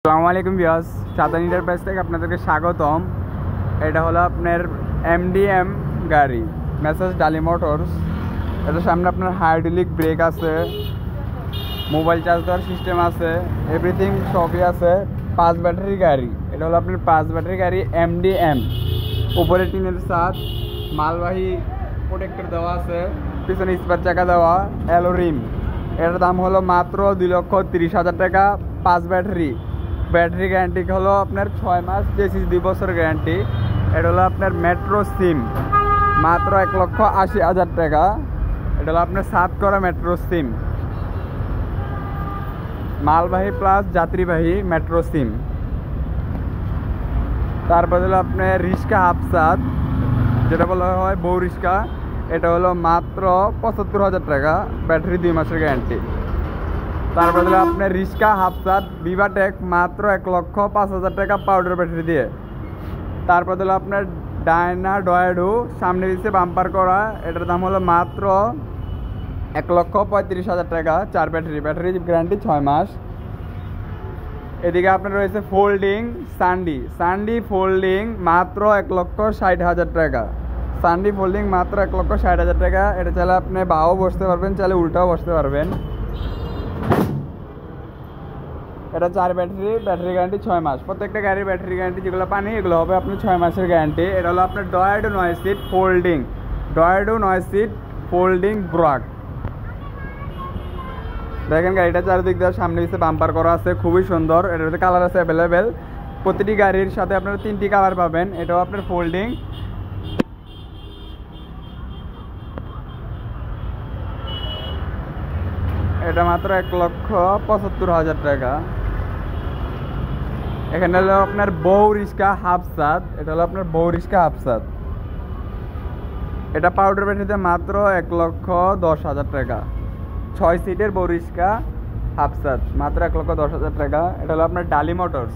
আসসালামু আলাইকুম viewers, সাতান enterprise থেকে আপনাদেরকে স্বাগতম। এটা হলো আপনার এমডিএম গাড়ি, মেসার্স ডালি মোটরস। এটার সামনে আপনার হাইড্রোলিক ব্রেক আছে, মোবাইল চার্জ দেওয়ার সিস্টেম আছে, এভরিথিং সবই আছে। 5 ব্যাটারি গাড়ি। এটা হলো আপনার 5 ব্যাটারি গাড়ি এমডিএম। উপরে টিনের ছাদ, মালবাহী প্রোটেক্টর দেওয়া আছে, পিছনে স্পার চাকা দেওয়া, অ্যালো রিম। এটার দাম হলো মাত্র 2,30,000 টাকা। 5 ব্যাটারি গ্যারান্টি হলো আপনার 6 মাস, চেসিস 2 বছর গ্যারান্টি। এটা হলো আপনার মেট্রো সিম, মাত্র 1,80,000 টাকা। এটা হলো আপনার 7 করা মেট্রো সিম, মালবাহী প্লাস যাত্রীবাহী মেট্রো সিম। তারপর হলো আপনার রিক্সা হাফসাদ, যেটা বলা হয় বউ রিক্সা। এটা হলো মাত্র 75,000 টাকা, ব্যাটারি 2 মাসের গ্যারান্টি। তারপর হলো আপনার রিক্সা হাফসাদ ভিভাটেক, মাত্র 1,05,000 টাকা পাউডার ব্যাটারি দিয়ে। তারপর হলো আপনার ডায়না ডয়েডু, সামনে পিছিয়ে বাম্পার করা। এটার দাম হলো মাত্র 1,35,000 টাকা, 4 ব্যাটারি গ্যারান্টি 6 মাস। এদিকে আপনার রয়েছে ফোল্ডিং সান্ডি ফোল্ডিং, মাত্র 1,60,000 টাকা। সান্ডি ফোল্ডিং মাত্র 1,60,000 টাকা। এটা চাইলে আপনি বাও বসতে পারবেন, চাইলে উল্টাও বসতে পারবেন। এটা 4 ব্যাটারি গ্যারান্টি 6 মাস। প্রত্যেকটা গাড়ির ব্যাটারি গ্যারান্টি যেগুলো পানি, এগুলো হবে আপনার 6 মাসের গ্যারান্টি। এটা হলো আপনার ডয়েডো 9 সিট ফোল্ডিং ব্রাক। দেখেন গাড়িটা চারিদিক দিয়ে সামনে পিছিয়ে বাম্পার করা আছে, খুবই সুন্দর। এটাতে কালার আছে অ্যাভেলেবেল। প্রতিটি গাড়ির সাথে আপনারা 3টি কালার পাবেন। এটাও আপনার ফোল্ডিং। এটা মাত্র 1,75,000 টাকা। এখানে হলো আপনার বউ রিক্সা হাফসাদ। এটা হলো আপনার বউ রিক্সা হাফসাদ। এটা পাউডার ব্যাটারিতে মাত্র 1,10,000 টাকা। 6 সিটের বউ রিক্সা হাফসাদ, মাত্র 1,10,000 টাকা। এটা হলো আপনার ডালি মোটরস,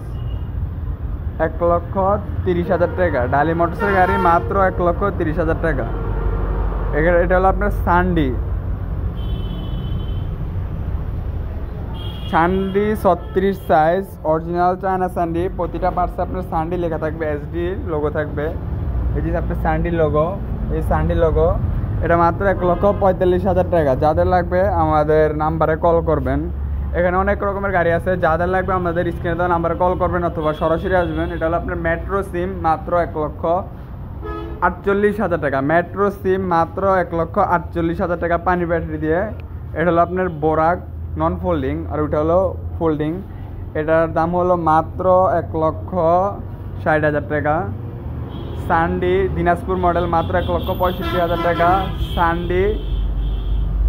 1,30,000 টাকা। ডালি মোটরসের গাড়ি মাত্র 1,30,000 টাকা। এটা হলো আপনার সান্ডি 36 সাইজ, অরিজিনাল চায়না সান্ডি। প্রতিটা পার্টসে আপনার সান্ডি লেখা থাকবে, এসডি লোগো থাকবে। এই যে আপনার সান্ডির লোগো, এই সান্ডির লোগো। এটা মাত্র 1,45,000 টাকা। যাদের লাগবে আমাদের নাম্বারে কল করবেন। এখানে অনেক রকমের গাড়ি আছে, যাদের লাগবে আমাদের স্ক্রিনে দেওয়া নাম্বারে কল করবেন অথবা সরাসরি আসবেন। এটা হলো আপনার মেট্রো সিম, মাত্র 1,48,000 টাকা। মেট্রো সিম মাত্র 1,48,000 টাকা, পানি ব্যাটারি দিয়ে। এটা হলো আপনার বোরাক নন ফোল্ডিং, আর ওইটা হলো ফোল্ডিং। এটার দাম হলো মাত্র 1,60,000 টাকা। সান্ডি দিনাজপুর মডেল, মাত্র 1,65,000 টাকা। সান্ডি,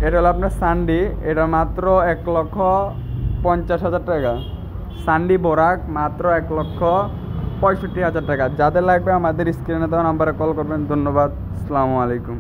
এটা হলো আপনার সান্ডি, এটা মাত্র 1,50,000 টাকা। সান্ডি বোরাক মাত্র 1,65,000 টাকা। যাদের লাগবে আমাদের স্ক্রিনে দেওয়া নাম্বারে কল করবেন। ধন্যবাদ, আসসালামু আলাইকুম।